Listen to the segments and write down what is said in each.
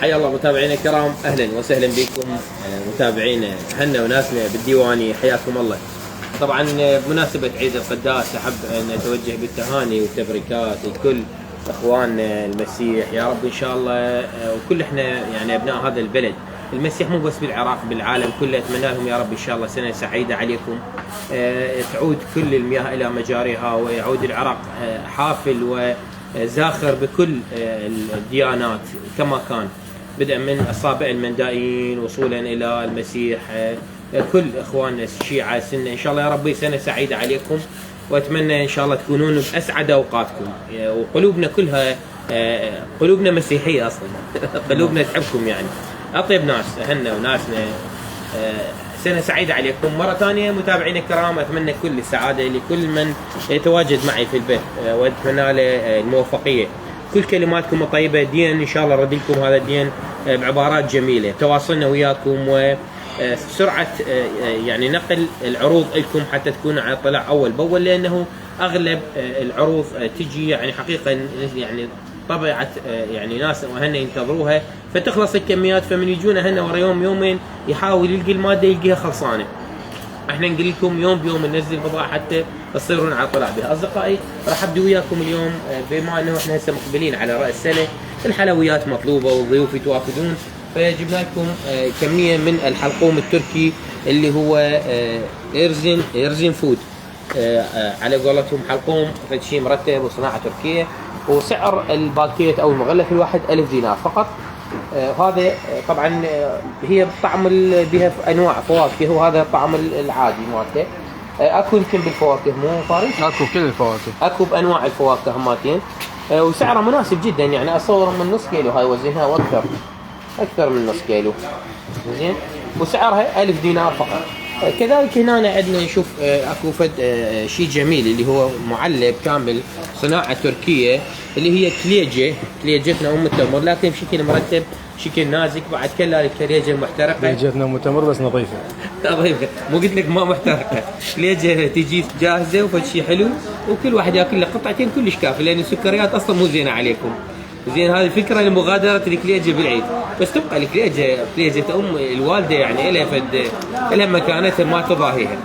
حيا الله متابعينا الكرام، اهلا وسهلا بكم متابعينا اهلنا وناسنا بالديواني، حياكم الله. طبعا بمناسبة عيد القداس احب ان اتوجه بالتهاني والتبريكات لكل اخواننا المسيح، يا رب ان شاء الله وكل احنا يعني ابناء هذا البلد المسيح مو بس بالعراق بالعالم كله، اتمنى لهم يا رب ان شاء الله سنة سعيدة عليكم، تعود كل المياه الى مجاريها ويعود العراق حافل وزاخر بكل الديانات كما كان، بدءا من الصابئ المندائيين وصولا الى المسيح، كل اخواننا الشيعة السنة ان شاء الله يا ربي سنة سعيدة عليكم، واتمنى ان شاء الله تكونون باسعد اوقاتكم، وقلوبنا كلها قلوبنا مسيحية اصلا قلوبنا تحبكم يعني، اطيب ناس اهلنا وناسنا، سنة سعيدة عليكم مرة ثانية متابعينا الكرام. اتمنى كل السعادة لكل من يتواجد معي في البث، واتمنى له الموفقية، كل كلماتكم الطيبة دين ان شاء الله رد لكم هذا الدين بعبارات جميلة، تواصلنا وياكم وسرعة يعني نقل العروض لكم حتى تكونوا على اطلاع اول باول، لانه اغلب العروض تجي يعني حقيقة يعني طبيعة يعني ناس واهلنا ينتظروها فتخلص الكميات، فمن يجون اهلنا ورا يوم يومين يحاول يلقي المادة يلقيها خلصانة، احنا نقول لكم يوم بيوم ننزل بضاعة حتى تصيرون على اطلاع بها. اصدقائي راح ابدي وياكم اليوم بما انه احنا هسه مقبلين على راس السنة، الحلويات مطلوبة والضيوف يتوافدون، فجبنا لكم كمية من الحلقوم التركي اللي هو إرزين فود، على قولتهم حلقوم شيء مرتب وصناعة تركية، وسعر الباكيت او المغلف الواحد 1000 دينار فقط. هذا طبعا هي طعم بها انواع فواكه، وهذا الطعم العادي مالته، اكو يمكن بالفواكه مو فارس؟ اكو كل الفواكه، اكو بانواع الفواكه هماتين، وسعره مناسب جدا يعني اصور من نص كيلو هاي وزنها واكثر، اكثر من نص كيلو زين، وسعرها 1000 دينار فقط. كذلك هنا عندنا نشوف اكو فد شيء جميل اللي هو معلب كامل صناعه تركيه اللي هي كليجتنا ام التمر، لكن بشكل مرتب شكل نازك، بعد كذلك كليجه محترقه، كليجتنا ام التمر بس نظيفه نظيفه، مو قلت لك ما محترقه، كليجه تجي جاهزه وفد شيء حلو، وكل واحد ياكل له قطعتين كلش كافي، لان السكريات اصلا مو زينه عليكم. زين هذه فكره لمغادره الكليجه بالعيد، بس تبقى كليجه ام الوالده يعني لها مكانتها ما تضاهيها.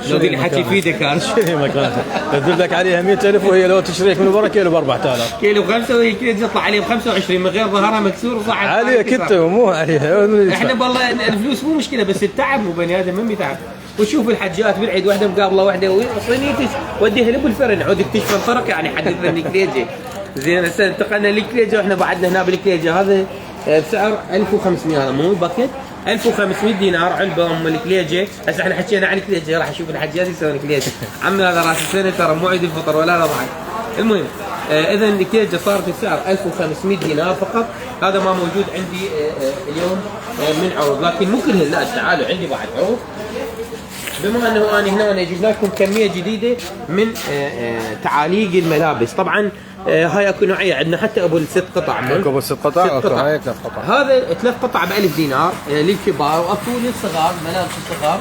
لو قلت حكي في دكان شنو مكانتها؟ تدل لك عليها 100,000 وهي لو تشريك من برا كيلو ب 4000 كيلو ب5 وهي الكليجه يطلع عليه ب25 من غير ظهرها مكسور وصح عليها كته مو عليها. احنا والله الفلوس مو مشكله، بس التعب مو بني ادم من بيتعب. وشوف الحجات بالعيد واحده مقابله واحده صينيتك وديها له بالفرن عودك تشفى طرق يعني حدثنا الكليجه. زين هسه انتقلنا للكليجه واحنا بعدنا هنا بالكليجه، هذا بسعر 1500، هذا مو باكيت 1500 دينار علبه ام الكليجه. هسه احنا حكينا عن الكليجه، راح اشوف الحجاج يسوون كليجه. عمي هذا راس السنه ترى مو عيد الفطر ولا لا ضحك. المهم اذا الكليجه صارت بسعر 1500 دينار فقط، هذا ما موجود عندي اليوم من عروض، لكن مو كلهن، لا تعالوا عندي بعد عروض. بما انه انا هنا جبنا لكم كميه جديده من تعاليق الملابس، طبعا هاي اكو نوعيه عندنا حتى ابو الست قطع، اكو ابو 6 قطع، اكو هاي 3 قطع، هذا 3 قطع ب 1000 دينار للكبار، واكو للصغار ملابس الصغار،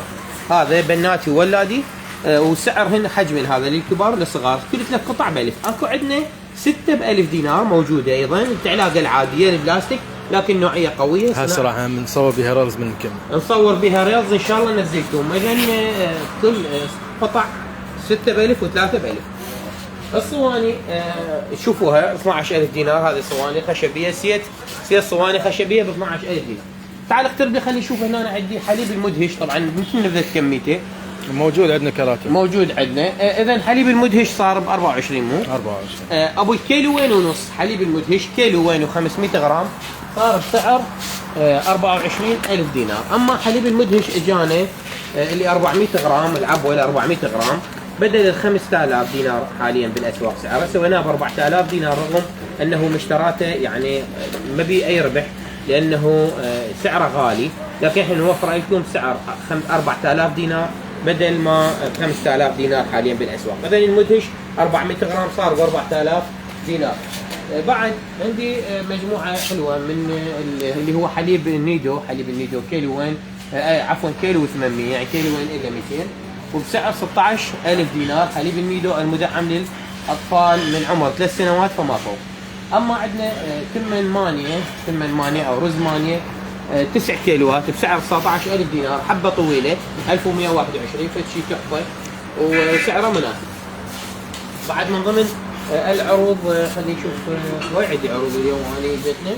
هذا بناتي وولادي، وسعرهن حجم هذا للكبار وللصغار، كل 3 قطع ب 1000. اكو عندنا 6 ب 1000 دينار موجوده ايضا، التعلاقه العاديه البلاستيك لكن نوعيه قويه. هسه راح نصور بها ريلز من الكم، نصور بها ريلز ان شاء الله ننزلكم. اذا كل قطع 6 ب 1000 و3 ب 1000. الصواني شوفوها 12000 دينار، هذه صواني خشبيه، سيت صواني خشبيه ب 12000 دينار. تعال اقترب خلي نشوف هنا عندي حليب المدهش، طبعا مثل نبذت كميته موجود عندنا كراتب، موجود عندنا. اذا حليب المدهش صار ب 24 مو 24. ابو الكيلوين ونص حليب المدهش كيلوين و500 غرام صار بسعر 24000 دينار. اما حليب المدهش اجانا اللي 400 غرام العبوه ل 400 غرام بدل ال 5000 دينار حاليا بالاسواق سعره، سويناه ب 4000 دينار، رغم انه مشتراته يعني ما بي اي ربح لانه سعره غالي، لكن احنا نوفر لكم سعر 4000 دينار بدل ما 5000 دينار حاليا بالاسواق. اذا المدهش 400 غرام صار ب 4000 دينار. بعد عندي مجموعه حلوه من اللي هو حليب النيدو، كيلوين عفوا كيلو و800 يعني كيلوين الا 200، وبسعر 16000 دينار. حليب النيدو المدعم اطفال من عمر 3 سنوات فما فوق. اما عندنا تمن مانية او رز مانية 9 كيلوات بسعر 19000 دينار، حبه طويله 1121 فشي تحفه وسعره مناسب. بعد من ضمن العروض خلينا نشوف وايد عندي عروض اليوم انا جتنا.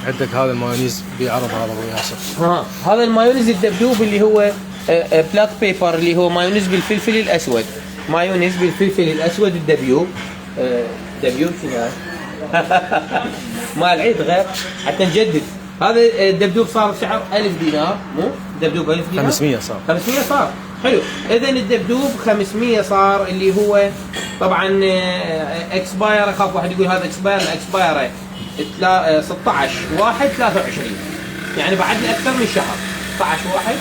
عندك هذا المايونيز بعرض هذا ابو ياسر. هذا المايونيز الدبدوب اللي هو بلاك بيبر، اللي هو مايونيز بالفلفل الاسود. مايونيز بالفلفل الاسود الدبيوب. دبيوب شنو هذا؟ مال عيد غير حتى نجدد. هذا الدبدوب صار بسعر 1000 دينار، مو دبدوب 1000 دينار؟ 500 صار. 500 صار، حلو. اذا الدبدوب 500 صار، اللي هو طبعا اكسباير. اخاف واحد يقول هذا اكسباير، اكسباير 16/1/23، يعني بعد لي اكثر من شهر. 16/1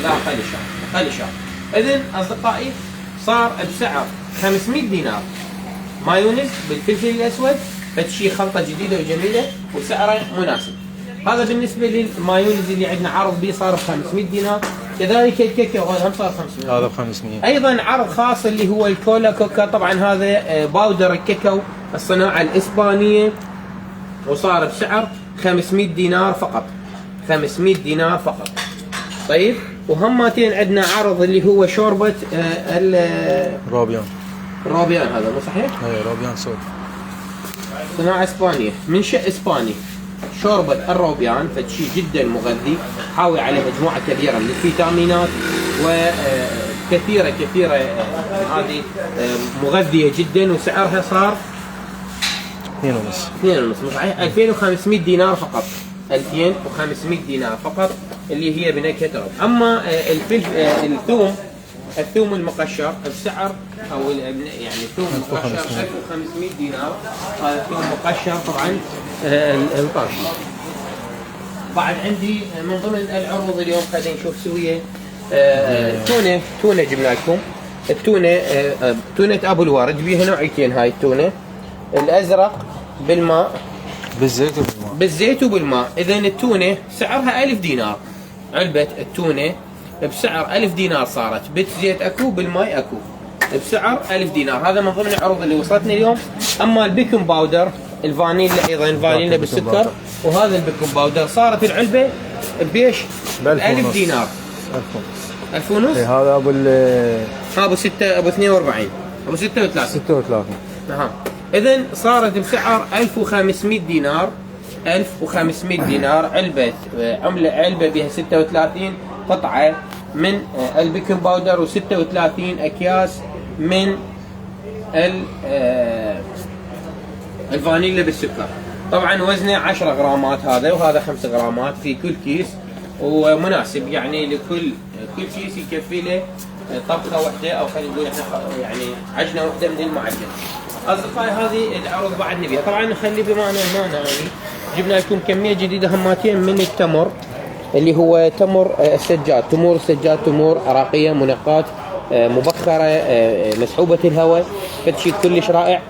لا خلي شهر. اذا اصدقائي صار بسعر 500 دينار مايونيز بالفلفل الاسود، فشي خلطه جديده وجميله وسعره مناسب. هذا بالنسبه للمايونيز اللي عندنا عرض به صار ب 500 دينار. كذلك الكيكه هم صار 500. هذا ب 500. ايضا عرض خاص اللي هو الكولا كوكا، طبعا هذا باودر الكاكاو الصناعه الاسبانيه، وصار بسعر 500 دينار فقط. 500 دينار فقط. طيب وهمتين عندنا عرض اللي هو شوربه روبيان هذا مو صحيح؟ اي روبيان سود، صناعه اسبانيه، منشأ اسباني. شوربه الروبيان فشي جدا مغذي، حاوي على مجموعه كبيره من الفيتامينات وكثيره هذه مغذيه جدا، وسعرها صار 2.5 صحيح 2500 دينار فقط. 2500 دينار فقط اللي هي بنكهه رب. اما الثوم المقشر بسعر او يعني ثوم مقشر 1500 دينار. هذا ثوم مقشر طبعا الطرشي. بعد عندي من ضمن العروض اليوم خلينا نشوف سويه تونه جبنا لكم. التونه تونه ابو الورد، بيها نوعيتين. هاي التونه الازرق بالماء، بالزيت وبالماء. اذا التونه سعرها 1000 دينار. علبه التونه بسعر 1000 دينار صارت، زيت اكو بالماء اكو، بسعر 1000 دينار. هذا من ضمن العروض اللي وصلتني اليوم. اما البيكنج باودر الفانيلا، ايضا فانيلا بالسكر، وهذا البيكنج باودر صارت العلبه بيش 1000 دينار. 1000 ونص. هذا ابو 6 ابو 42 ابو 36. اذا صارت بسعر 1500 دينار. 1500 دينار علبه علبه بها 36 قطعه من البيكنج باودر و36 اكياس من الفانيلا بالسكر. طبعا وزنه 10 غرامات هذا، وهذا 5 غرامات في كل كيس، ومناسب يعني لكل كيس يكفي له طبخه واحده، او خلينا نقول احنا يعني عجنه واحده من المعجن. اصدقائي هذه العروض بعد نبيها. طبعا نخلي بما ان هنا يعني جبنا لكم كميه جديده هماتين من التمر، اللي هو تمر السجاد، تمور عراقيه منقات مبخره مسحوبه الهواء، فشي كلش رائع.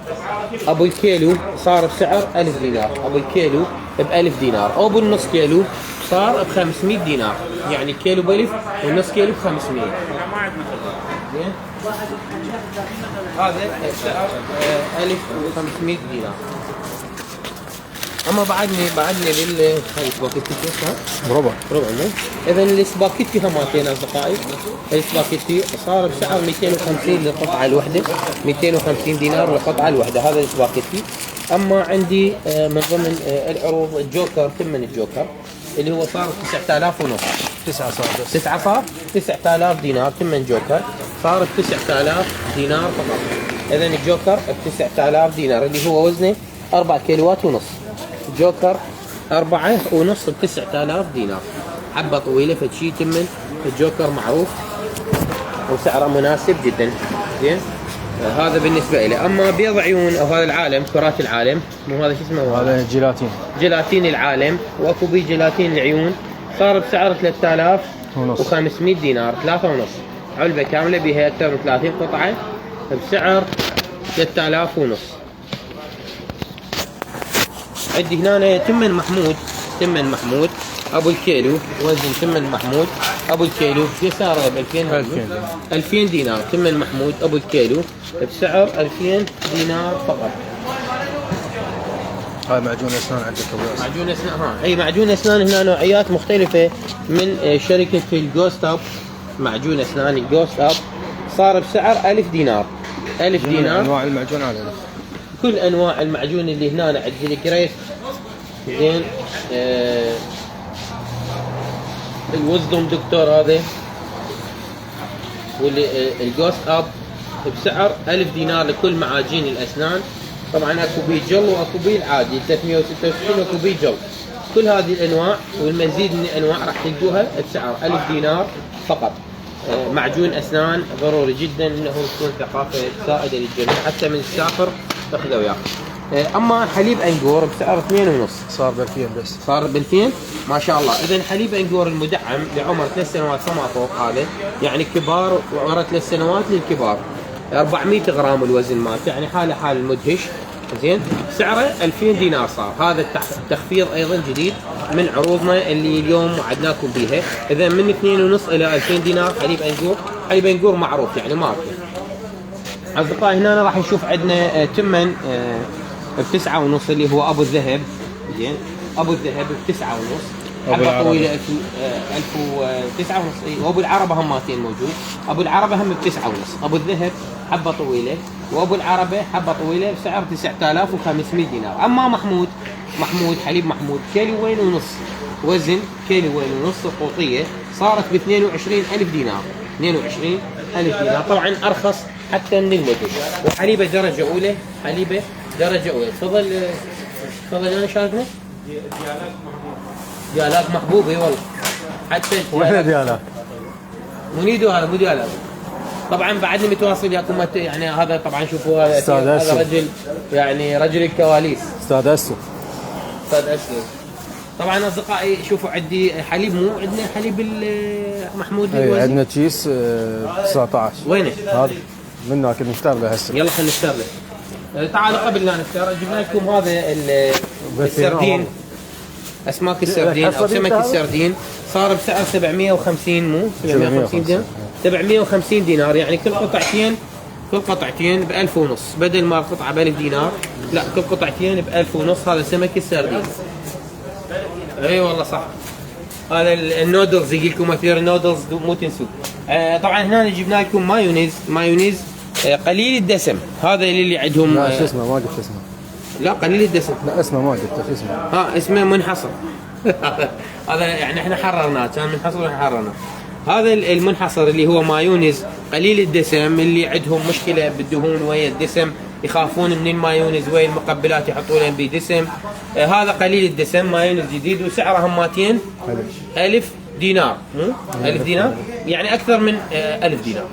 ابو الكيلو صار بسعر 1000 دينار، ابو الكيلو ب1000 دينار، او بالنص كيلو صار ب 500 دينار، يعني كيلو ب1000 والنص كيلو ب 500. زين هذا بسعر 1500 دينار. اما بعدني السباكيتي بربع. اذا السباكيتي هماتين اصدقائي. السباكيتي صار بسعر 250 للقطعه الواحده، 250 دينار للقطعه الواحده. هذا السباكيتي. اما عندي من ضمن العروض الجوكر، ثمن الجوكر اللي هو صار 9000 ونص. 9 صار بس. 9 صار 9000 دينار. ثمن جوكر صار ب 9000 دينار فقط. اذا الجوكر ب 9000 دينار اللي هو وزنه 4 كيلوات ونص. جوكر 4 ونص ب 9000 دينار. حبه طويله فشي ثمن الجوكر معروف وسعره مناسب جدا. زين هذا بالنسبه له. اما بيض عيون او هذا العالم كرات العالم، مو هذا شو اسمه؟ هذا جيلاتين العالم، واكو بي جيلاتين العيون، صار بسعر 3500 دينار. 3 ونص علبه كامله بها اكثر من 30 قطعه بسعر 3000 ونص. عندي هنا تمن محمود ابو الكيلو وزن تمن محمود. ابو الكيلو يساره ب 2000 2000 دينار. تمن محمود ابو الكيلو بسعر 2000 دينار فقط. هاي معجون اسنان عندك ابو ياسر. معجون اسنان، اي معجون اسنان هنا نوعيات مختلفه من شركه الجوست اب. معجون اسنان الجوست اب صار بسعر 1000 دينار. 1000 دينار. انواع المعجون على كل انواع المعجون اللي هنا عند الجريس. زين الوزدوم دكتور هذا واللي الجوست اب بسعر 1000 دينار لكل معاجين الاسنان. طبعا اكو بي جل واكو بي العادي 366 واكو بي جل. كل هذه الانواع والمزيد من الانواع راح تلقوها بسعر 1000 دينار فقط. معجون اسنان ضروري جدا انه تكون ثقافه سائده للجميع، حتى من السافر تاخذه وياك. اما حليب انقور بسعر 2.5 صار ب 2000 بس. صار ب 2000 ما شاء الله. اذا حليب انقور المدعم لعمر 3 سنوات فما فوق، هذا يعني كبار وعمر 3 سنوات للكبار. 400 غرام الوزن مالته، يعني حاله حال المدهش. زين سعره 2000 دينار صار. هذا التخفيض ايضا جديد من عروضنا اللي اليوم وعدناكم بيها. اذا من 2.5 الى 2000 دينار حليب انقور. حليب انقور معروف يعني ماركه. اصدقائي هنا راح نشوف عندنا تمن ب9.5 اللي هو ابو الذهب. زين ابو الذهب ب9.5. حبه طويله 1009.5. وابو العربه هماتين موجود. ابو العربه هم ب9.5. ابو الذهب حبه طويله وابو العربه حبه طويله بسعر 9500 دينار. اما محمود حليب محمود كيلوين ونص وزن، كيلوين ونص قوطيه، صارت ب 22000 دينار. 22000 دينار طبعا ارخص حتى من المدن. وحليبه درجه اولى. حليبه درجه اولى. تفضل انا شاركنا. ديالاك محبوب اي والله. حتى وين ديالاك؟ منيدو هذا مو ديالاك. طبعا بعدني متواصل وياكم يعني. هذا طبعا شوفوا هذا رجل يعني رجل الكواليس. استاذ اسو. طبعا اصدقائي شوفوا عندي حليب، مو عندنا حليب محمود. اي عندنا كيس 19. وينه؟ هذا من هناك نفترضه هسه. يلا خلينا نفترضه. تعالوا قبل لا نفترض جبنا لكم هذا السردين. اسماك السردين او سمك السردين صار بسعر 750 مو 750 دينار. 750 دينار يعني كل قطعتين ب 1000 ونص. بدل ما القطعه ب 1000 دينار لا كل قطعتين ب 1000 ونص. هذا سمك السردين. اي والله صح. هذا النودلز يجي لكم مثير النودلز مو تنسوا. طبعا هنا جبنا لكم مايونيز قليل الدسم. هذا اللي عندهم. لا شو اسمه ما قلت اسمه. لا قليل الدسم. لا اسمه ما قلت شو اسمه. اسمه منحصر. هذا يعني احنا حررناه، كان منحصر واحنا حررناه. هذا المنحصر اللي هو مايونيز قليل الدسم، اللي عندهم مشكله بالدهون ويا الدسم، يخافون من المايونيز ويا المقبلات يحطوا لهم بدسم. هذا قليل الدسم مايونيز جديد وسعره هماتين 1000 دينار. مو 1000 دينار يعني اكثر من 1000 دينار،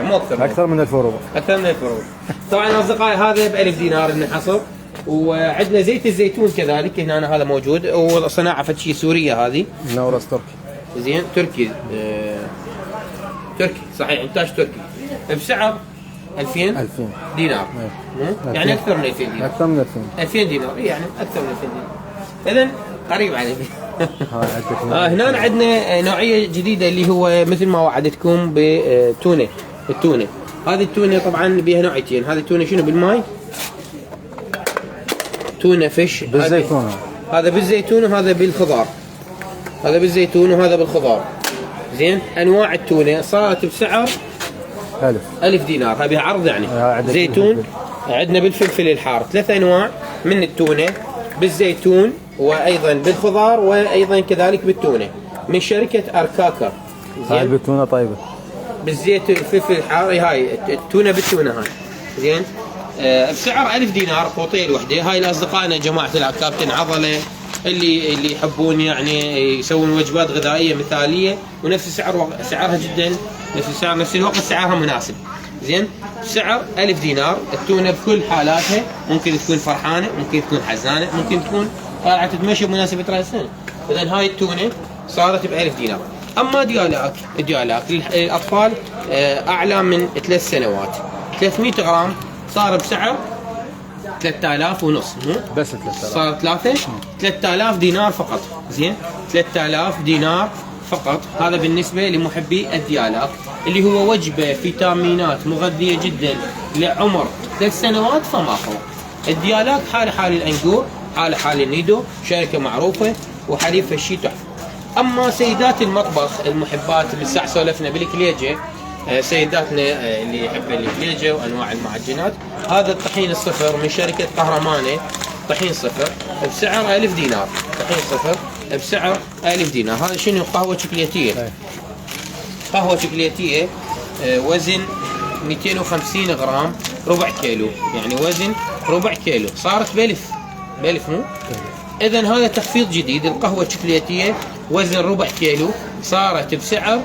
مو اكثر من 1000 وربع. اكثر من 1000 وربع. طبعا اصدقائي هذا ب 1000 دينار المنحصر. وعندنا زيت الزيتون كذلك هنا، هذا موجود وصناعه فتشي سوريه هذه. نورس تركي. زين تركي. تركي صحيح، انتاج تركي بسعر 2000 دينار. يعني اكثر من 2000 دينار. اكثر من 2000 دينار يعني اكثر من 2000 دينار. اذا قريب عليه. هنا عندنا نوعيه جديده اللي هو مثل ما وعدتكم بتونه. التونه هذه التونه طبعا بها نوعيتين. هذه التونه شنو بالماي؟ تونه فيش بالزيتون. هذا بالزيتون وهذا بالخضار. هذا بالزيتون وهذا بالخضار. زين انواع التونه صارت بسعر 1000 دينار. هذه عرض يعني. زيتون عندنا بالفلفل الحار 3 انواع من التونه، بالزيتون وايضا بالخضار وايضا كذلك بالتونه من شركه اركاكا. هاي بالتونه طيبه. بالزيت الفلفل الحار هاي التونه بالتونه هاي. زين بسعر 1000 دينار قوطيه الوحده. هاي لاصدقائنا جماعه الكابتن عضله اللي يحبون يعني يسوون وجبات غذائيه مثاليه ونفس سعرها جدا نفس السعر، نفس الوقت سعرها مناسب. زين بسعر 1000 دينار. التونه بكل حالاتها، ممكن تكون فرحانه، ممكن تكون حزانه، ممكن تكون طالعه تتمشى بمناسبه راس السنه. اذا هاي التونه صارت ب 1000 دينار. اما ديالاك للاطفال اعلى من 3 سنوات 300 غرام صار بسعر 3000 ونص مو؟ بس 3000 صار 3000 دينار فقط. زين 3000 دينار فقط. هذا بالنسبة لمحبي الديالات، اللي هو وجبة فيتامينات مغذية جدا لعمر 3 سنوات فما فوق. الديالات حال حال الأنجور، حال حال النيدو، شركة معروفة وحليب فشي تحفة. أما سيدات المطبخ المحبات، بالساعة سولفنا بالكليجة، سيداتنا اللي يحب الكليجة وأنواع المعجنات، هذا الطحين الصفر من شركة قهرمانة، طحين صفر بسعر 1000 دينار. طحين صفر بسعر 1000 دينار. هذا شنو؟ قهوة شوكولاتية. قهوة شوكولاتية وزن 250 غرام، ربع كيلو، يعني وزن ربع كيلو، صارت بألف مو؟ إذن هذا تخفيض جديد. القهوة الشوكولاتية وزن ربع كيلو صارت بسعر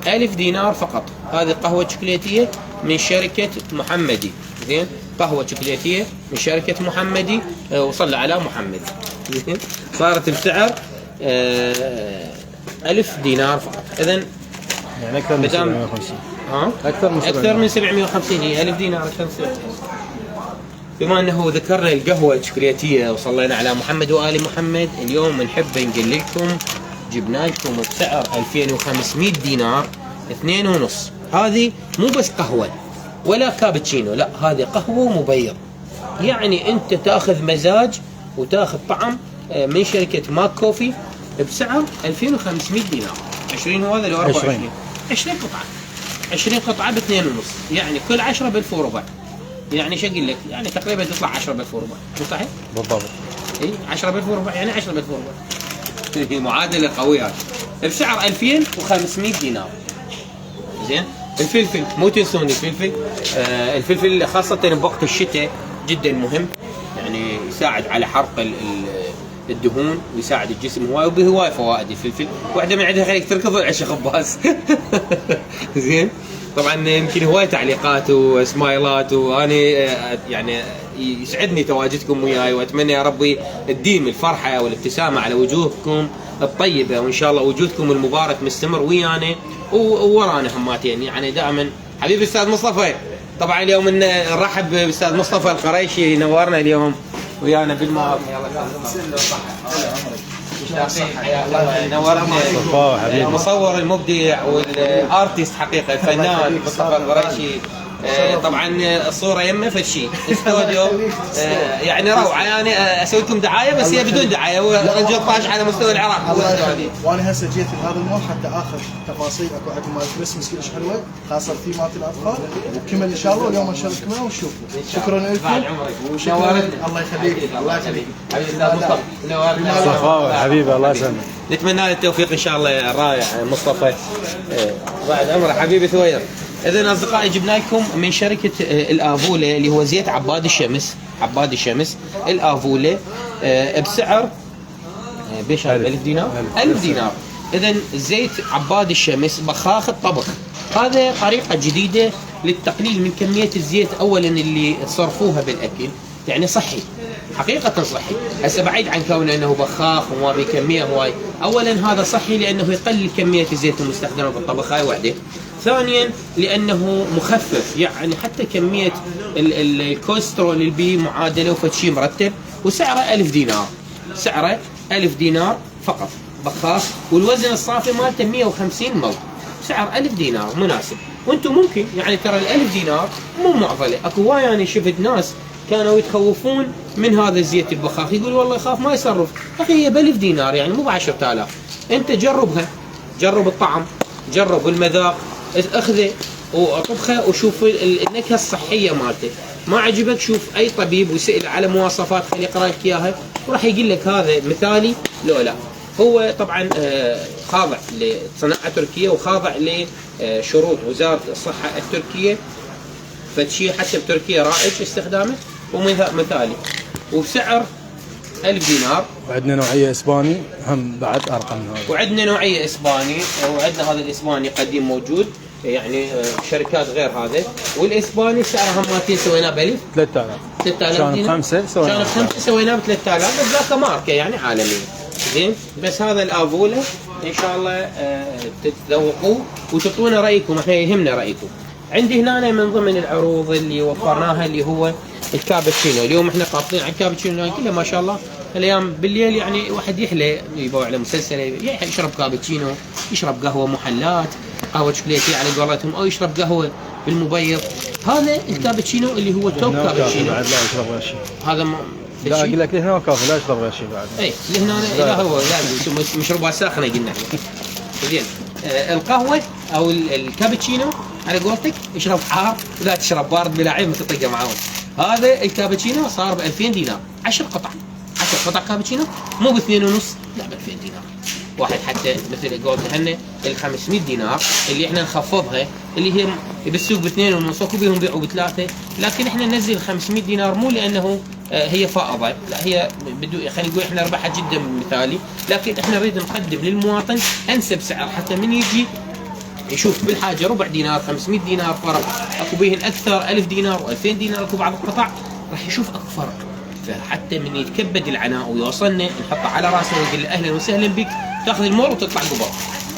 1000 دينار فقط. هذه قهوة شوكولاتية من شركة محمدي. زين، قهوة شوكولاتية من شركة محمدي، وصلى على محمد. زين، صارت بسعر 1000 دينار فقط. إذن يعني أكثر من 750. ها؟ أكثر من 750. هي 1000 دينار أكثر من 750. بما انه ذكرنا القهوه الشوكولاتيه وصلينا على محمد وآل محمد، اليوم نحب نقول لكم جبنا لكم بسعر 2500 دينار 2.5. هذه مو بس قهوه ولا كابتشينو، لا، هذه قهوه مبيض. يعني انت تاخذ مزاج وتاخذ طعم من شركه ماك كوفي بسعر 2500 دينار. 20 وهذا لو 24. 20 قطعه، 20 قطعه ب 2.5، يعني كل 10 ب1000 وربع. يعني شو اقول لك؟ يعني تقريبا تطلع 10,000 وربع، مو صحيح؟ بالضبط. اي 10,000 وربع، يعني 10,000 وربع. هي معادله قويه بسعر 2500 دينار. زين، الفلفل مو تنسون الفلفل. الفلفل خاصه بوقت الشتاء جدا مهم، يعني يساعد على حرق الدهون ويساعد الجسم هواي، وبهواي فوائد الفلفل. واحده من عندها خليك تركض العشاء خباز. زين، طبعا يمكن هواي تعليقات وسمايلات، وانا يعني يسعدني تواجدكم وياي، واتمنى يا ربي تديم الفرحه والابتسامه على وجوهكم الطيبه، وان شاء الله وجودكم المبارك مستمر ويانا وورانا هماتين. يعني دائما حبيبي استاذ مصطفى، طبعا اليوم نرحب باستاذ مصطفى القريشي، نورنا اليوم ويانا بالماء. نورنا المصور المبدع والارتست حقيقه، الفنان مصطفى القريشي. طبعا الصوره يمه فشي استوديو، يعني روعه. يعني اسوي لكم دعايه بس هي بدون دعايه، ورجل طاش على مستوى العراق. وانا هسه جيت بهذا المول حتى اخذ تفاصيل. اكو عندكم مال كريسمس كلش حلوه، خاصه ثيمات الاطفال، وكمل ان شاء الله. واليوم نشارككم ونشوفوا. شكرا لكم. الله يخليك. الله يخليك حبيبي استاذ مصطفى، نورنا حبيبي. الله يسلمك. نتمنى له التوفيق ان شاء الله. الرائع مصطفى، بعد عمره حبيبي ثوير. إذن أصدقائي جبنا لكم من شركة الآفولة اللي هو زيت عباد الشمس. عباد الشمس الآفولة بسعر بيش 1000 دينار. 1000 دينار. إذن زيت عباد الشمس بخاخ الطبخ. هذا طريقة جديدة للتقليل من كمية الزيت أولا اللي صرفوها بالأكل، يعني صحي، حقيقة صحي. هسه بعيد عن كونه انه بخاخ وما بكمية هواي، اولا هذا صحي لانه يقلل كمية الزيت المستخدمة بالطبخ، هاي وحدة. ثانيا لانه مخفف، يعني حتى كمية الكوليسترول اللي بيه معادلة وفتشي مرتب. وسعره 1000 دينار، سعره 1000 دينار فقط بخاخ، والوزن الصافي مالته 150 مول. سعر 1000 دينار مناسب. وانتم ممكن يعني ترى 1000 دينار مو معضلة. اكو هواي يعني شفت ناس كانوا يتخوفون من هذا الزيت البخاخ، يقول والله يخاف ما يصرف. اخي هي ب1000 دينار، يعني مو ب10,000. انت جربها، جرب الطعم، جرب المذاق، اخذه واطبخه وشوف النكهه الصحيه مالته. ما عجبك شوف اي طبيب وسئل على مواصفات، خليه يقرا لك اياها وراح يقول لك هذا مثالي لو لا. هو طبعا خاضع لصناعه تركيه وخاضع لشروط وزاره الصحه التركيه، فشي حتى بتركيا رائج استخدامه ومثالي، وبسعر 1000 دينار. وعندنا نوعيه اسباني هم بعد ارقى من هذا. وعندنا نوعيه اسباني، وعندنا هذا الاسباني قديم موجود، يعني شركات غير هذا. والاسباني سعره هم 200 سويناه ب1000. 3000 كان بخمسه سويناه. كان بخمسه سويناه ب 3000، بس ذاك ماركه يعني عالميه. زين، بس هذا الافوله ان شاء الله تتذوقوه وتعطونا رايكم، احنا يهمنا رايكم. عندي هنا من ضمن العروض اللي وفرناها اللي هو الكابتشينو. اليوم احنا قابضين على الكابتشينو كله ما شاء الله. الايام بالليل يعني واحد يحلى يبغى على مسلسل يشرب كابتشينو، يشرب قهوه محلات، قهوه شوكولاتيه على قولتهم، او يشرب قهوه بالمبيض. هذا الكابتشينو اللي هو توب كابتشينو. بعد لا يشرب غير شيء. هذا لا اقول لك هنا كافي لا يشرب غير شيء بعد. اي هنا لا هو لازم مشروبات ساخنه قلنا احنا. زين القهوه او الكابتشينو على قولتك اشرب حار ولا تشرب بارد بلا عيب ما تطقه معاهم. هذا الكابتشينو صار ب 2000 دينار 10 قطع. 10 قطع كابتشينو مو ب 2.5 لا ب 2000 دينار. واحد حتى مثل قولت احنا ال 500 دينار اللي احنا نخفضها اللي هي بالسوق ب 2.5 اكو بيهم بيعوا ب3، لكن احنا ننزل 500 دينار مو لانه هي فائضه، لا هي خلينا نقول احنا ربحها جدا مثالي، لكن احنا نريد نقدم للمواطن انسب سعر حتى من يجي يشوف بالحاجه ربع دينار 500 دينار فرق، اكو بيهن اكثر 1000 دينار و2000 دينار، اكو بعض القطع راح يشوف اكو فرق. فحتى من يتكبد العناء ويوصلنا نحطه على راسنا ونقول له اهلا وسهلا بك، تاخذ المول وتطلع قبر.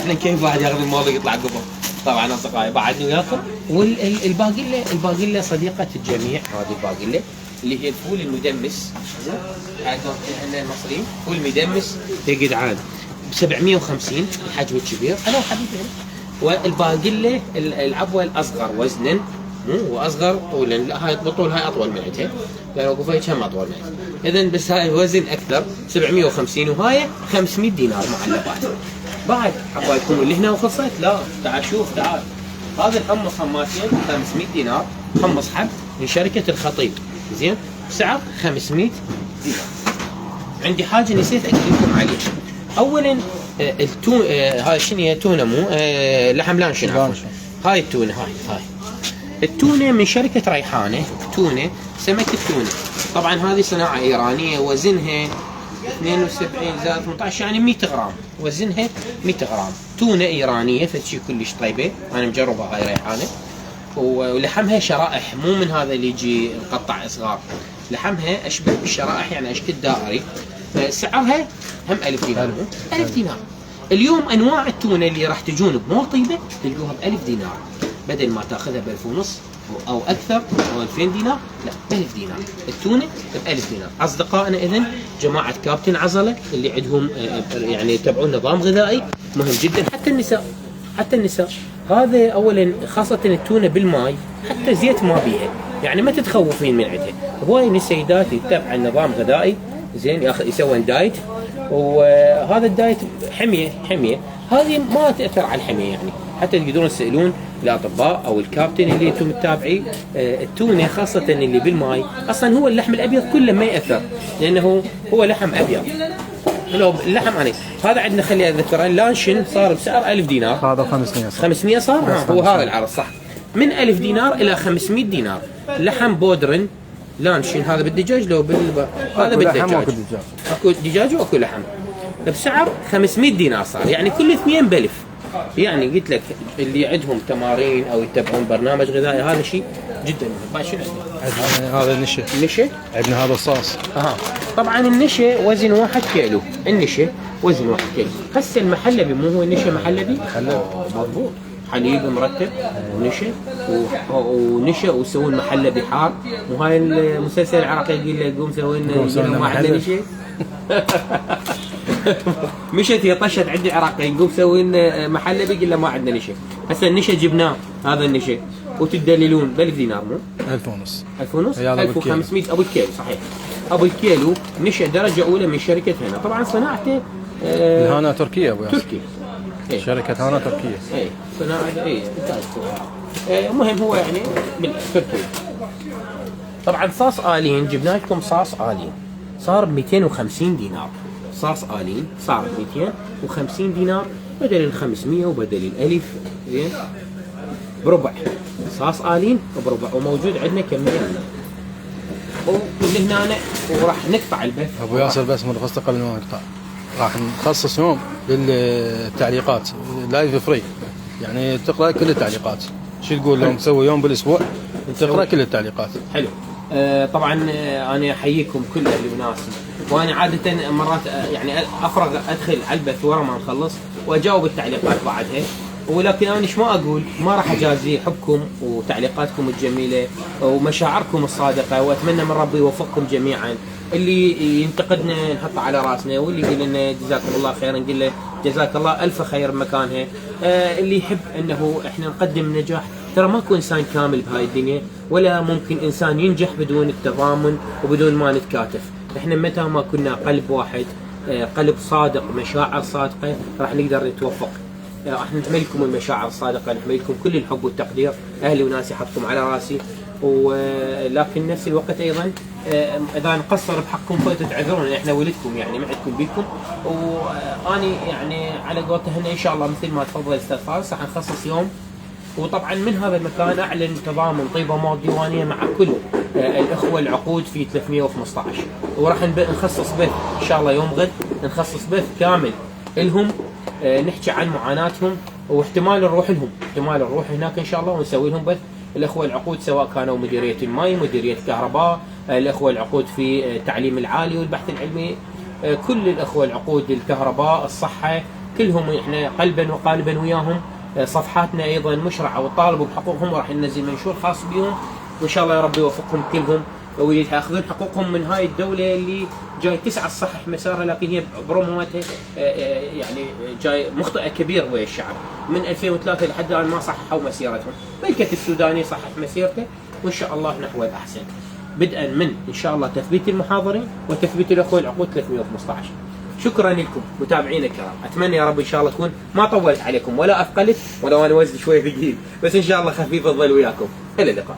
احنا كيف واحد ياخذ المول ويطلع قبر؟ طبعا اصدقائي بعدني وياكم. والباقيله صديقه الجميع، هذه الباقيله اللي هي الفول المدمس، عندهم احنا المصريين فول مدمس يا جدعان ب 750 الحجم الكبير. انا وحبيبي. والباقيله العبوه الاصغر وزنا واصغر طولا، لا هاي بطول هاي اطول من عندها، لان وقفها كم اطول من عندها. اذا بس هاي وزن اكثر 750 وهاي 500 دينار معلبات. بعد حبايبكم اللي هنا وخلصت؟ لا تعال شوف تعال. هذا الحمص حماتين 500 دينار، حمص حب من شركه الخطيب، زين بسعر 500 دينار. عندي حاجه نسيت اقول لكم عليها. اولا التون هاي شنو هي؟ تونه مو لحم لانشون. هاي التونه هاي التونه من شركه ريحانه، تونه سمك التونه. طبعا هذه صناعه ايرانيه، وزنها 72 زائد 18 يعني 100 غرام، وزنها 100 غرام. تونه ايرانيه فشي كلش طيبه، انا مجربها هاي ريحانه. ولحمها شرائح مو من هذا اللي يجي مقطع صغار، لحمها اشبه بالشرائح يعني اشكال دائري. سعرها هم 1000 دينار. 1000 دينار. اليوم انواع التونه اللي راح تجون بمول طيبه تلقوها ب 1000 دينار، بدل ما تاخذها ب 1500 او اكثر او 2000 دينار، لا ب 1000 دينار. التونه ب 1000 دينار. اصدقائنا اذا جماعه كابتن عزله اللي عندهم يعني يتبعون نظام غذائي مهم جدا، حتى النساء. هذا اولا خاصه التونه بالماي، حتى زيت ما بيها، يعني ما تتخوفين من عندها. هواي من السيدات يتبعن نظام غذائي زين، يسوون دايت، وهذا الدايت حميه هذه ما تاثر على الحميه يعني. حتى تقدرون تسالون الاطباء او الكابتن اللي انتم متابعين. التونه خاصه اللي بالماي اصلا هو اللحم الابيض كله ما ياثر، لانه هو لحم ابيض. لو اللحم انا هذا عندنا خلي اذكر اللانشن صار بسعر 1000 دينار، هذا 500 صار 500 صار. هو هذا العرض صح، من 1000 دينار الى 500 دينار. لحم بودرن لانشن هذا بالدجاج، لو هذا بالدجاج اكو دجاج واكو لحم بسعر 500 دينار صار، يعني كل اثنين ب1000. يعني قلت لك اللي عندهم تمارين او يتبعون برنامج غذائي هذا شيء جدا مهم. شنو عندنا هذا النشا عندنا هذا الصاص. طبعا النشا وزن 1 كيلو، النشا وزن 1 كيلو. هسه المحلبي مو هو النشا محلبي؟ مضبوط، حليب مرتب ونشا ويسوون محلبي حار. وهاي المسلسل العراقي يقول له قوم سوينا ما عندنا نشا. مشت هي طشت عندي عراقي نقوم سوينا محلبي قلنا ما عندنا نشا. هسه النشا جبناه، هذا النشا وتدللون ب 1000 دينار مو؟ 1500 1500 ابو الكيلو صحيح. ابو الكيلو نشا درجه اولى من شركه هنا، طبعا صناعته هنا تركيا ابو ياسر. تركي شركه هنا تركيا. اي صناعه انتاج. المهم هو يعني بالتركيا. طبعا صاص آلين جبنا لكم صاص آلين صار ب 250 دينار. صاص آلين صار ب 250 دينار بدل ال500 وبدل ال1000 زين، بربع. صاص آلين بربع، وموجود عندنا كمية ومن هنا وراح نقطع البث. ابو ياسر بس من رخصتك قبل ما نقطع، راح نخصص يوم للتعليقات لايف فري، يعني تقرا كل التعليقات. شو تقول لهم تسوي يوم بالاسبوع تقرا كل التعليقات. حلو. طبعا انا احييكم كل اللي مناسب، وانا عاده مرات يعني افرغ ادخل على البث ورا ما نخلص واجاوب التعليقات بعدها. ولكن انا ايش ما اقول، ما راح اجازي حبكم وتعليقاتكم الجميله ومشاعركم الصادقه، واتمنى من ربي يوفقكم جميعا. اللي ينتقدنا نحطه على راسنا، واللي يقول لنا جزاكم الله خيرا نقول له جزاك الله الف خير بمكانها. اللي يحب انه احنا نقدم نجاح، ترى ماكو انسان كامل بهاي الدنيا، ولا ممكن انسان ينجح بدون التضامن وبدون ما نتكاتف. احنا متى ما كنا قلب واحد، قلب صادق، مشاعر صادقه، راح نقدر نتوفق. راح نحملكم المشاعر الصادقه، نحملكم كل الحب والتقدير، اهلي وناسي حطكم على راسي. ولكن نفس الوقت ايضا اذا نقصر بحقكم فتعذرون، احنا ولدكم يعني ما عندكم بيكم. واني يعني على قولتهن ان شاء الله مثل ما تفضل استاذ فارس راح نخصص يوم، وطبعا من هذا المكان اعلن تضامن طيبه مواد ديوانيه مع كل الاخوه العقود في 315، وراح نخصص بث ان شاء الله يوم غد، نخصص بث كامل لهم، نحكي عن معاناتهم واحتمال نروح لهم، احتمال نروح هناك ان شاء الله ونسوي لهم بث. الاخوه العقود سواء كانوا مديريه الماء، مديريه الكهرباء، الاخوه العقود في التعليم العالي والبحث العلمي، كل الاخوه العقود الكهرباء، الصحه، كلهم احنا قلبا وقالبا وياهم. صفحاتنا ايضا مشرعه وطالبوا بحقوقهم، وراح ننزل منشور خاص بهم، وان شاء الله يا رب يوفقهم كلهم وياخذون حقوقهم من هاي الدوله اللي جاي تسعى تصحح مسارها، لكن هي برمومتها يعني جاي مخطئه كبير ويا الشعب. من 2003 لحد الان ما صححوا مسيرتهم، ملكه السوداني صحح مسيرته، وان شاء الله نحو الاحسن، بدءا من ان شاء الله تثبيت المحاضرين وتثبيت الاخوه العقود 315. شكرا لكم متابعينا الكرام، اتمنى يا رب ان شاء الله اكون ما طولت عليكم ولا اثقلت، ولو انا وزني شوي ثقيل، بس ان شاء الله خفيف الظل وياكم. الى اللقاء.